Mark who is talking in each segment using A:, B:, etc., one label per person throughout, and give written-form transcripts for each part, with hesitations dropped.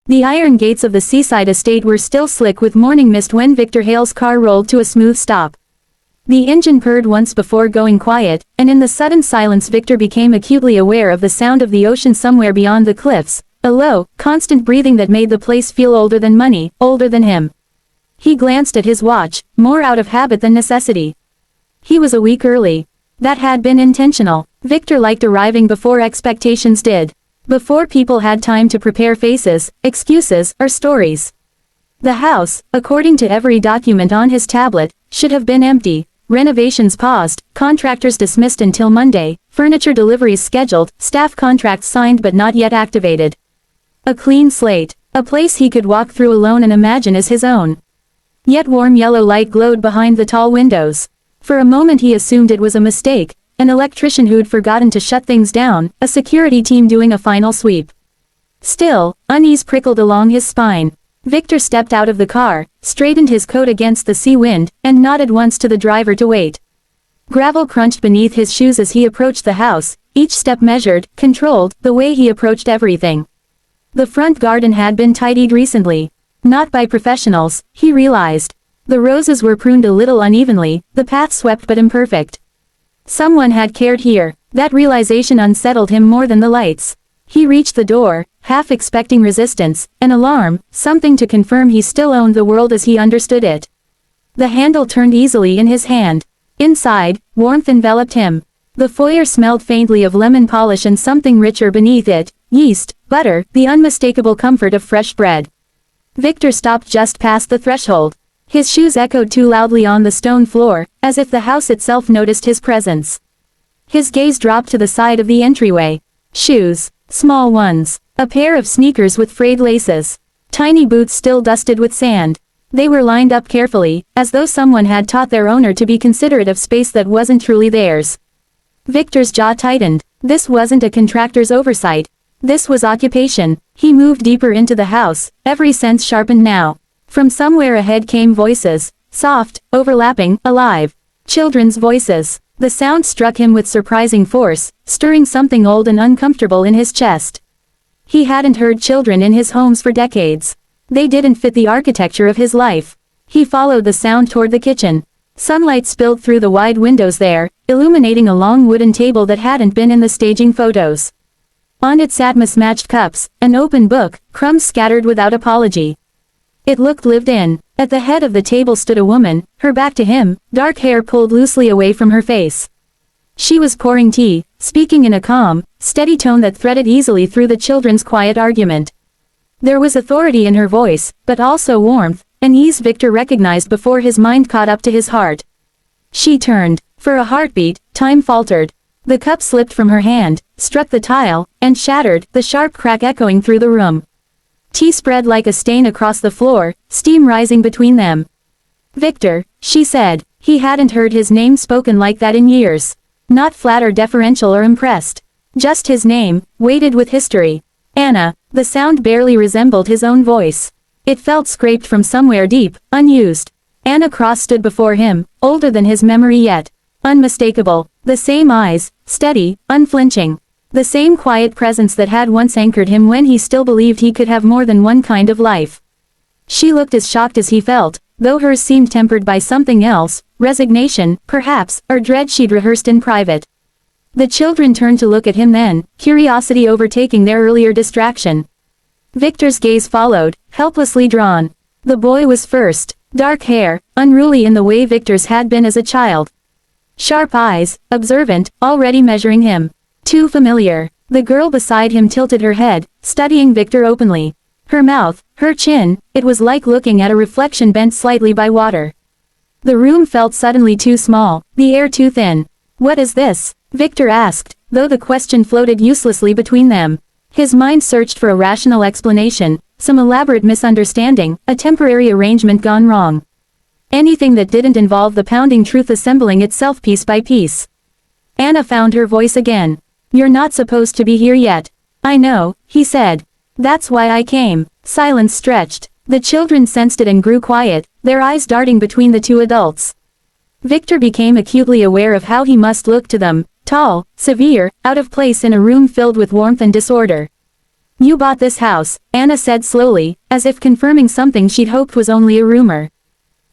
A: The iron gates of the seaside estate were still slick with morning mist when Victor Hale's car rolled to a smooth stop. The engine purred once before going quiet, and in the sudden silence Victor became acutely aware of the sound of the ocean somewhere beyond the cliffs, a low, constant breathing that made the place feel older than money, older than him. He glanced at his watch, more out of habit than necessity. He was a week early. That had been intentional. Victor liked arriving before expectations did. Before people had time to prepare faces, excuses, or stories. The house, according to every document on his tablet, should have been empty. Renovations paused, contractors dismissed until Monday, furniture deliveries scheduled, staff contracts signed but not yet activated. A clean slate, a place he could walk through alone and imagine as his own. Yet warm yellow light glowed behind the tall windows. For a moment he assumed it was a mistake, an electrician who'd forgotten to shut things down, a security team doing a final sweep. Still, unease prickled along his spine. Victor stepped out of the car, straightened his coat against the sea wind, and nodded once to the driver to wait. Gravel crunched beneath his shoes as he approached the house, each step measured, controlled, the way he approached everything. The front garden had been tidied recently. Not by professionals, he realized. The roses were pruned a little unevenly, the path swept but imperfect. Someone had cared here. That realization unsettled him more than the lights. He reached the door, half expecting resistance, an alarm, something to confirm he still owned the world as he understood it. The handle turned easily in his hand. Inside, warmth enveloped him. The foyer smelled faintly of lemon polish and something richer beneath it, yeast, butter, the unmistakable comfort of fresh bread. Victor stopped just past the threshold. His shoes echoed too loudly on the stone floor, as if the house itself noticed his presence. His gaze dropped to the side of the entryway. Shoes. Small ones. A pair of sneakers with frayed laces. Tiny boots still dusted with sand. They were lined up carefully, as though someone had taught their owner to be considerate of space that wasn't truly theirs. Victor's jaw tightened. This wasn't a contractor's oversight. This was occupation. He moved deeper into the house, every sense sharpened now. From somewhere ahead came voices, soft, overlapping, alive. Children's voices. The sound struck him with surprising force, stirring something old and uncomfortable in his chest. He hadn't heard children in his homes for decades. They didn't fit the architecture of his life. He followed the sound toward the kitchen. Sunlight spilled through the wide windows there, illuminating a long wooden table that hadn't been in the staging photos. On it sat mismatched cups, an open book, crumbs scattered without apology. It looked lived in. At the head of the table stood a woman, her back to him, dark hair pulled loosely away from her face. She was pouring tea, speaking in a calm, steady tone that threaded easily through the children's quiet argument. There was authority in her voice, but also warmth, an ease Victor recognized before his mind caught up to his heart. She turned. For a heartbeat, time faltered. The cup slipped from her hand, struck the tile, and shattered, the sharp crack echoing through the room. Tea spread like a stain across the floor, steam rising between them. Victor, she said. He hadn't heard his name spoken like that in years. Not flat or deferential or impressed. Just his name, weighted with history. Anna. The sound barely resembled his own voice. It felt scraped from somewhere deep, unused. Anna Cross stood before him, older than his memory yet. Unmistakable. The same eyes, steady, unflinching. The same quiet presence that had once anchored him when he still believed he could have more than one kind of life. She looked as shocked as he felt, though hers seemed tempered by something else, resignation, perhaps, or dread she'd rehearsed in private. The children turned to look at him then, curiosity overtaking their earlier distraction. Victor's gaze followed, helplessly drawn. The boy was first, dark hair, unruly in the way Victor's had been as a child. Sharp eyes, observant, already measuring him. Too familiar. The girl beside him tilted her head, studying Victor openly. Her mouth, her chin, it was like looking at a reflection bent slightly by water. The room felt suddenly too small, the air too thin. What is this? Victor asked, though the question floated uselessly between them. His mind searched for a rational explanation, some elaborate misunderstanding, a temporary arrangement gone wrong. Anything that didn't involve the pounding truth assembling itself piece by piece. Anna found her voice again. You're not supposed to be here yet. I know, he said. That's why I came. Silence stretched. The children sensed it and grew quiet, their eyes darting between the two adults. Victor became acutely aware of how he must look to them, tall, severe, out of place in a room filled with warmth and disorder. You bought this house, Anna said slowly, as if confirming something she'd hoped was only a rumor.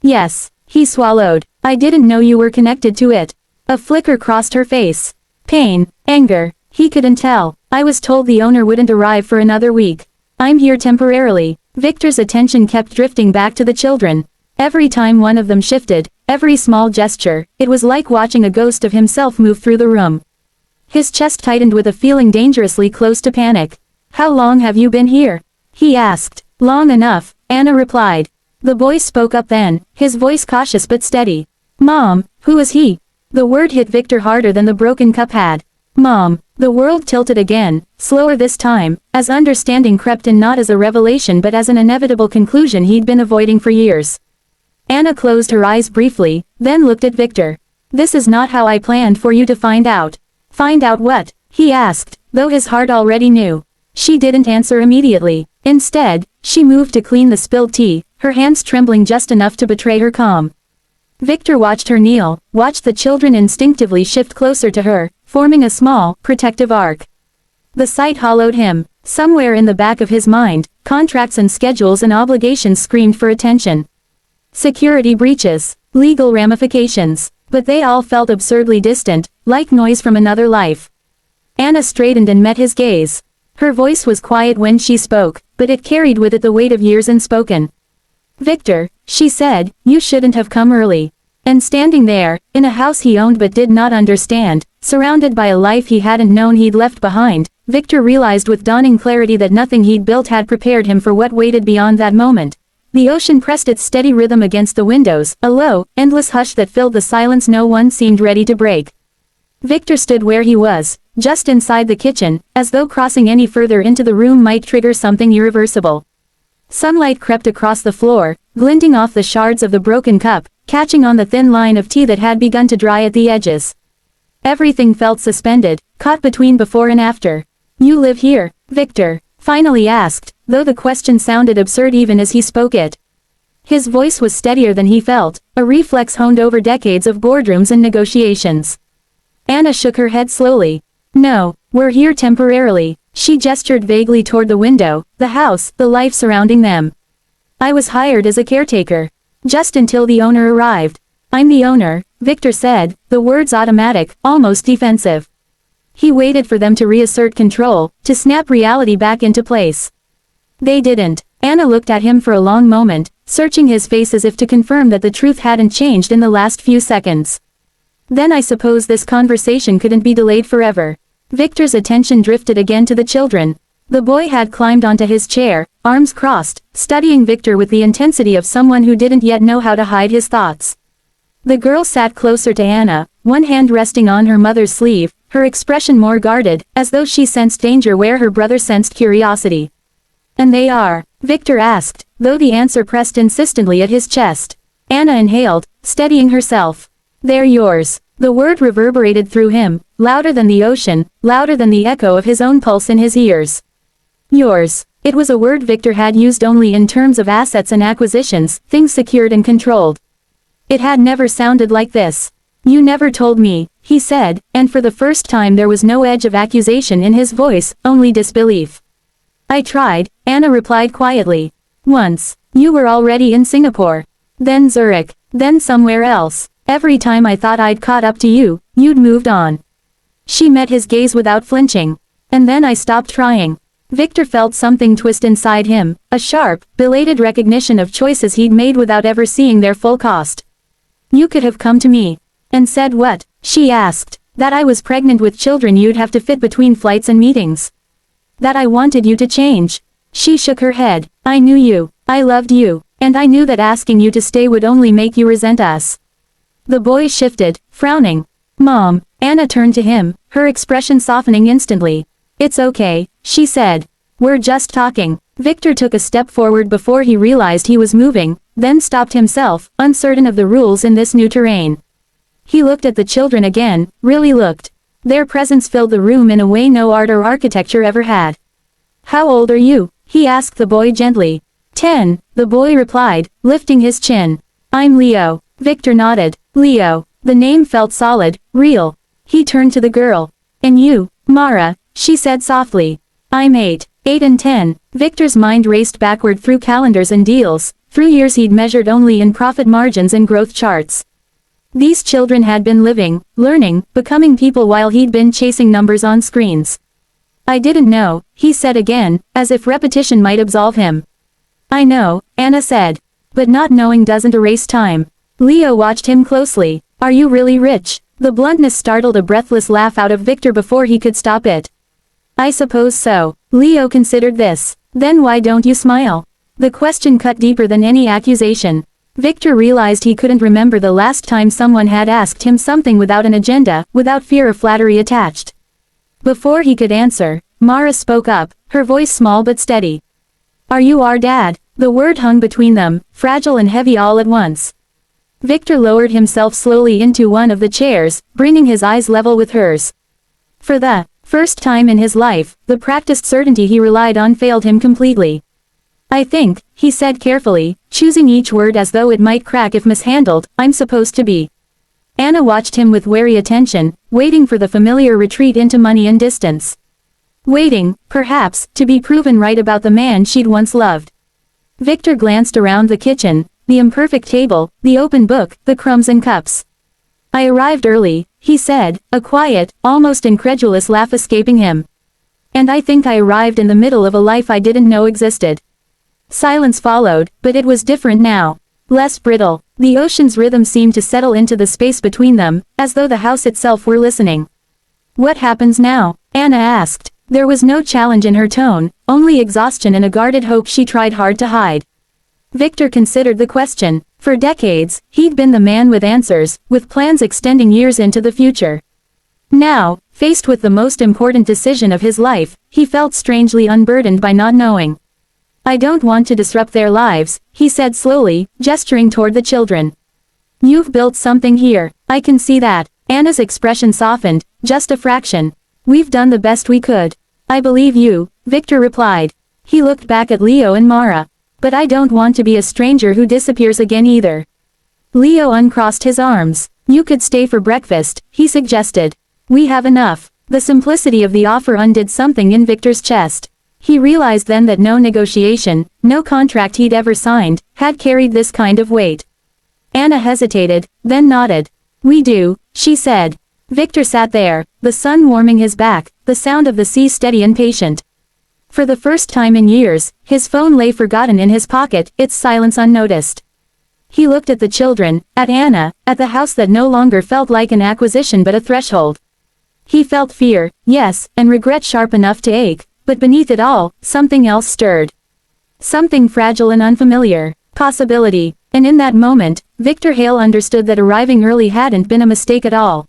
A: Yes, he swallowed. I didn't know you were connected to it. A flicker crossed her face. Pain, anger, he couldn't tell. I was told the owner wouldn't arrive for another week. I'm here temporarily. Victor's attention kept drifting back to the children. Every time one of them shifted, every small gesture, it was like watching a ghost of himself move through the room. His chest tightened with a feeling dangerously close to panic. How long have you been here? He asked. Long enough, Anna replied. The boy spoke up then, his voice cautious but steady. Mom, who is he? The word hit Victor harder than the broken cup had. Mom. The world tilted again, slower this time, as understanding crept in not as a revelation but as an inevitable conclusion he'd been avoiding for years. Anna closed her eyes briefly, then looked at Victor. This is not how I planned for you to find out. Find out what? He asked, though his heart already knew. She didn't answer immediately. Instead, she moved to clean the spilled tea, her hands trembling just enough to betray her calm. Victor watched her kneel, watched the children instinctively shift closer to her, forming a small, protective arc. The sight hollowed him. Somewhere in the back of his mind, contracts and schedules and obligations screamed for attention. Security breaches, legal ramifications, but they all felt absurdly distant, like noise from another life. Anna straightened and met his gaze. Her voice was quiet when she spoke, but it carried with it the weight of years unspoken. Victor, she said, you shouldn't have come early. And standing there, in a house he owned but did not understand, surrounded by a life he hadn't known he'd left behind, Victor realized with dawning clarity that nothing he'd built had prepared him for what waited beyond that moment. The ocean pressed its steady rhythm against the windows, a low, endless hush that filled the silence no one seemed ready to break. Victor stood where he was, just inside the kitchen, as though crossing any further into the room might trigger something irreversible. Sunlight crept across the floor, glinting off the shards of the broken cup, catching on the thin line of tea that had begun to dry at the edges. Everything felt suspended, caught between before and after. You live here, Victor, finally asked, though the question sounded absurd even as he spoke it. His voice was steadier than he felt, a reflex honed over decades of boardrooms and negotiations. Anna shook her head slowly. No, we're here temporarily. She gestured vaguely toward the window, the house, the life surrounding them. I was hired as a caretaker. Just until the owner arrived. I'm the owner, Victor said, the words automatic, almost defensive. He waited for them to reassert control, to snap reality back into place. They didn't. Anna looked at him for a long moment, searching his face as if to confirm that the truth hadn't changed in the last few seconds. Then I suppose this conversation couldn't be delayed forever. Victor's attention drifted again to the children. The boy had climbed onto his chair, arms crossed, studying Victor with the intensity of someone who didn't yet know how to hide his thoughts. The girl sat closer to Anna, one hand resting on her mother's sleeve, her expression more guarded, as though she sensed danger where her brother sensed curiosity. And they are? Victor asked, though the answer pressed insistently at his chest. Anna inhaled, steadying herself. They're yours. The word reverberated through him, louder than the ocean, louder than the echo of his own pulse in his ears. Yours. It was a word Victor had used only in terms of assets and acquisitions, things secured and controlled. It had never sounded like this. You never told me, he said, and for the first time there was no edge of accusation in his voice, only disbelief. I tried, Anna replied quietly. Once. You were already in Singapore. Then Zurich. Then somewhere else. Every time I thought I'd caught up to you, you'd moved on. She met his gaze without flinching. And then I stopped trying. Victor felt something twist inside him, a sharp, belated recognition of choices he'd made without ever seeing their full cost. You could have come to me. And said what? She asked. That I was pregnant with children you'd have to fit between flights and meetings. That I wanted you to change. She shook her head. I knew you. I loved you. And I knew that asking you to stay would only make you resent us. The boy shifted, frowning. Mom. Anna turned to him, her expression softening instantly. It's okay, she said. We're just talking. Victor took a step forward before he realized he was moving, then stopped himself, uncertain of the rules in this new terrain. He looked at the children again, really looked. Their presence filled the room in a way no art or architecture ever had. How old are you? He asked the boy gently. 10, the boy replied, lifting his chin. I'm Leo. Victor nodded. Leo. The name felt solid, real. He turned to the girl. And you, Mara, she said softly. I'm 8. 8 and 10, Victor's mind raced backward through calendars and deals, through years he'd measured only in profit margins and growth charts. These children had been living, learning, becoming people while he'd been chasing numbers on screens. I didn't know, he said again, as if repetition might absolve him. I know, Anna said. But not knowing doesn't erase time. Leo watched him closely. Are you really rich? The bluntness startled a breathless laugh out of Victor before he could stop it. I suppose so. Leo considered this. Then why don't you smile? The question cut deeper than any accusation. Victor realized he couldn't remember the last time someone had asked him something without an agenda, without fear of flattery attached. Before he could answer, Mara spoke up, her voice small but steady. Are you our dad? The word hung between them, fragile and heavy all at once. Victor lowered himself slowly into one of the chairs, bringing his eyes level with hers. For the first time in his life, the practiced certainty he relied on failed him completely. I think, he said carefully, choosing each word as though it might crack if mishandled, I'm supposed to be. Anna watched him with wary attention, waiting for the familiar retreat into money and distance. Waiting, perhaps, to be proven right about the man she'd once loved. Victor glanced around the kitchen, the imperfect table, the open book, the crumbs and cups. I arrived early, he said, a quiet, almost incredulous laugh escaping him. And I think I arrived in the middle of a life I didn't know existed. Silence followed, but it was different now. Less brittle. The ocean's rhythm seemed to settle into the space between them, as though the house itself were listening. What happens now? Anna asked. There was no challenge in her tone, only exhaustion and a guarded hope she tried hard to hide. Victor considered the question. For decades, he'd been the man with answers, with plans extending years into the future. Now, faced with the most important decision of his life, he felt strangely unburdened by not knowing. I don't want to disrupt their lives, he said slowly, gesturing toward the children. You've built something here, I can see that. Anna's expression softened, just a fraction. We've done the best we could. I believe you, Victor replied. He looked back at Leo and Mara. But I don't want to be a stranger who disappears again either. Leo uncrossed his arms. You could stay for breakfast, he suggested. We have enough. The simplicity of the offer undid something in Victor's chest. He realized then that no negotiation, no contract he'd ever signed, had carried this kind of weight. Anna hesitated, then nodded. We do, she said. Victor sat there, the sun warming his back, the sound of the sea steady and patient. For the first time in years, his phone lay forgotten in his pocket, its silence unnoticed. He looked at the children, at Anna, at the house that no longer felt like an acquisition but a threshold. He felt fear, yes, and regret sharp enough to ache, but beneath it all, something else stirred. Something fragile and unfamiliar. Possibility. And in that moment, Victor Hale understood that arriving early hadn't been a mistake at all.